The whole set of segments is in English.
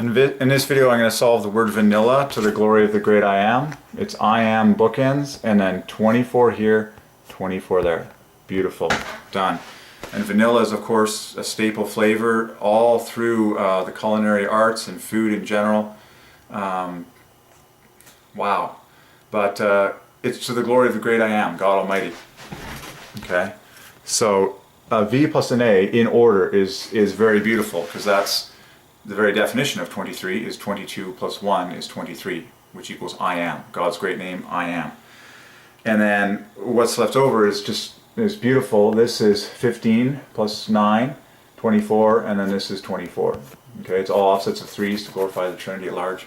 In this video, I'm going to solve the word vanilla to the glory of the great I am. It's I am bookends, and then 24 here, 24 there. Beautiful. Done. And vanilla is, of course, a staple flavor all through the culinary arts and food in general. Wow. But it's to the glory of the great I am, God Almighty. Okay? So V plus an A in order is very beautiful, because that's the very definition of 23 is 22 plus 1 is 23, which equals I am. God's great name, I am. And then what's left over is beautiful. This is 15 plus 9, 24, and then this is 24. Okay, it's all offsets of 3s to glorify the Trinity at large.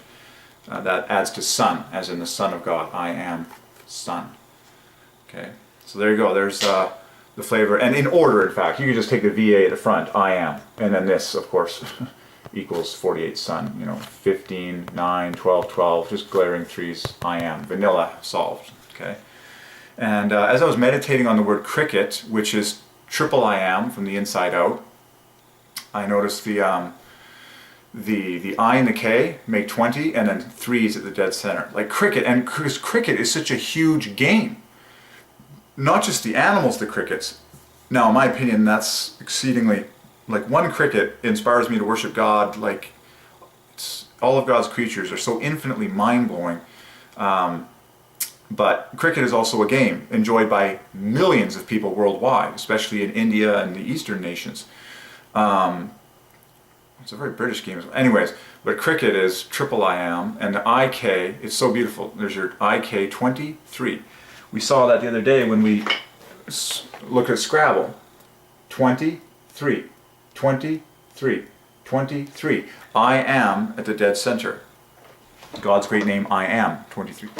That adds to Son, as in the Son of God. I am Son. Okay, so there you go. There's the flavor. And in order, in fact, you could just take the VA at the front, I am, and then this, of course, equals 48 Son. You know, 15, 9, 12, 12, just glaring 3s, I am. Vanilla solved. Okay. And as I was meditating on the word cricket, which is triple I am from the inside out, I noticed the I and the K make 20, and then 3s at the dead center. Like cricket, and because cricket is such a huge game. Not just the animals, the crickets. Now, in my opinion, that's exceedingly, like, one cricket inspires me to worship God. Like, all of God's creatures are so infinitely mind-blowing. But cricket is also a game enjoyed by millions of people worldwide, especially in India and the Eastern nations. It's a very British game. Anyways, but cricket is triple I am, and the IK, it's so beautiful. There's your IK 23. We saw that the other day when we looked at Scrabble. 23, 23, 23. I am at the dead center. God's great name, I am, 23.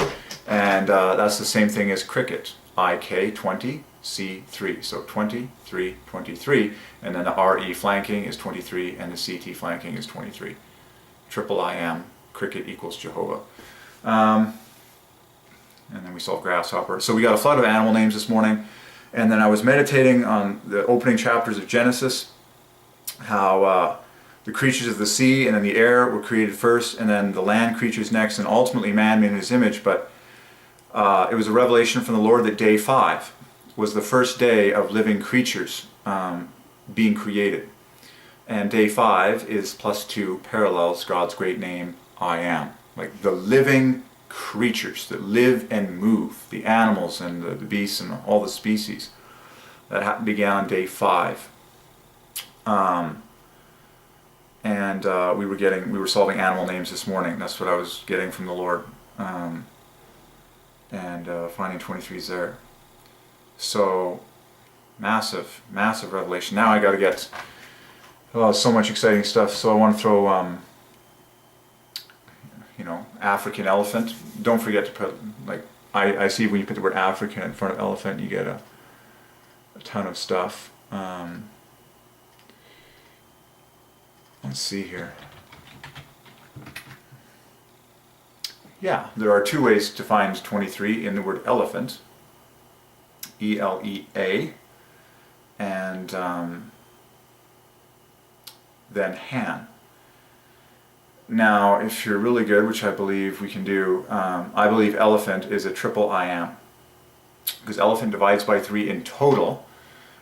And that's the same thing as cricket. IK 20, C3. So 23, 23. And then the RE flanking is 23, and the CT flanking is 23. Triple I am, cricket equals Jehovah. And then we solve grasshopper. So we got a flood of animal names this morning. And then I was meditating on the opening chapters of Genesis, how the creatures of the sea and then the air were created first, and then the land creatures next, and ultimately man made in his image. But it was a revelation from the Lord that day 5 was the first day of living creatures being created. And day 5 is +2 parallels God's great name, I am. Like the living creatures that live and move, the animals and the beasts and all the species. That began on day 5. We were solving animal names this morning. That's what I was getting from the Lord. Finding 23s there. So, massive revelation. Now I got to get so much exciting stuff. So I want to throw, African elephant. Don't forget to put, like, I see when you put the word African in front of elephant, you get a ton of stuff. Let's see here. Yeah, there are 2 ways to find 23 in the word elephant. E-L-E-A, and then han. Now, if you're really good, which I believe we can do, I believe elephant is a triple I am. Because elephant divides by 3 in total.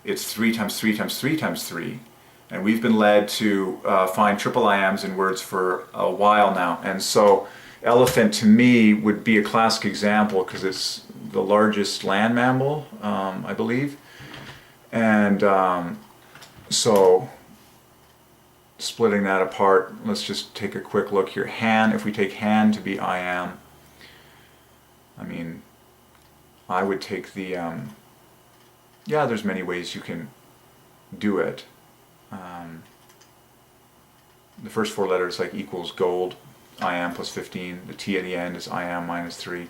It's 3 times 3 times 3 times 3. And we've been led to find triple I ams in words for a while now. And so elephant to me would be a classic example because it's the largest land mammal, I believe. And so splitting that apart, let's just take a quick look here. Han, if we take han to be I am, I mean, I would take the, yeah, there's many ways you can do it. The first 4 letters like equals gold, I am plus 15. The T at the end is I am minus 3.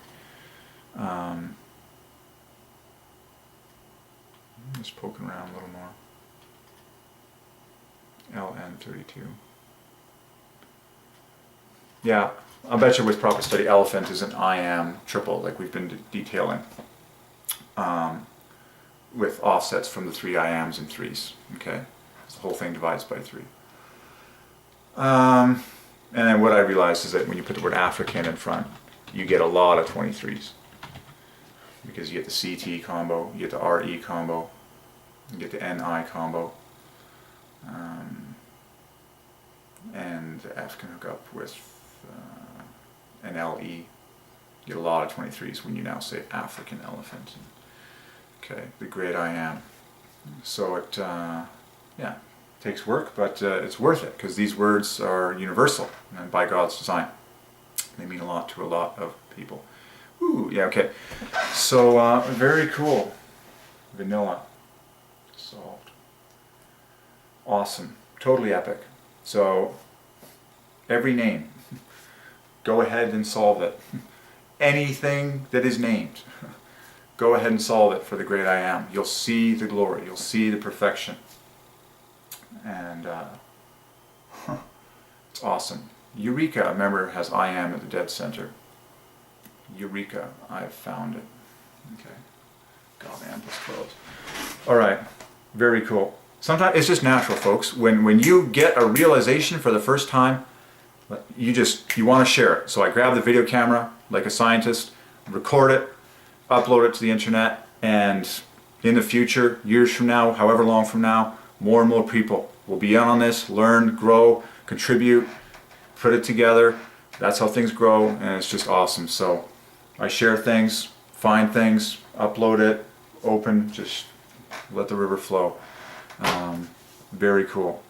Just poking around a little more. LN32. Yeah, I bet you with proper study, elephant is an I am triple, like we've been detailing, with offsets from the 3 I ams and 3s. Okay, the whole thing divides by 3. And then what I realized is that when you put the word African in front, you get a lot of 23s. Because you get the CT combo, you get the RE combo, you get the NI combo, and the F can hook up with an LE. You get a lot of 23s when you now say African elephant. Okay, the great I am. So it, yeah, takes work, but it's worth it because these words are universal and by God's design. They mean a lot to a lot of people. Ooh, yeah, okay. So, very cool. Vanilla solved. Awesome. Totally epic. So, every name, go ahead and solve it. Anything that is named, go ahead and solve it for the great I am. You'll see the glory. You'll see the perfection. And it's awesome. Eureka, remember, has I am at the dead center. Eureka, I've found it. Okay. God, man, plus 12. All right. Very cool. Sometimes it's just natural, folks. When you get a realization for the first time, you want to share it. So I grab the video camera like a scientist, record it, upload it to the internet, and in the future, years from now, however long from now, more and more people will be in on this, learn, grow, contribute, put it together. That's how things grow, and it's just awesome. So I share things, find things, upload it, open, just let the river flow. Very cool.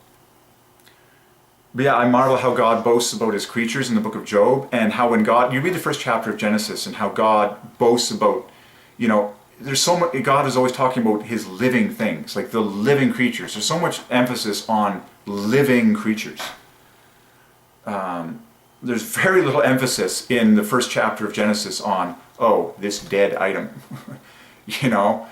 But yeah, I marvel how God boasts about his creatures in the book of Job, and how when God, you read the first chapter of Genesis, and how God boasts about, you know, there's so much, God is always talking about his living things, like the living creatures. There's so much emphasis on living creatures. There's very little emphasis in the first chapter of Genesis on, oh, this dead item, you know.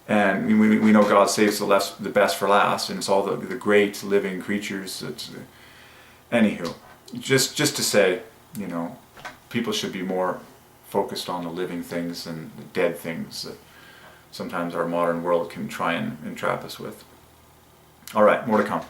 And we know God saves the best for last, and it's all the great living creatures. Anywho, just to say, you know, people should be more focused on the living things than the dead things that sometimes our modern world can try and entrap us with. All right, more to come.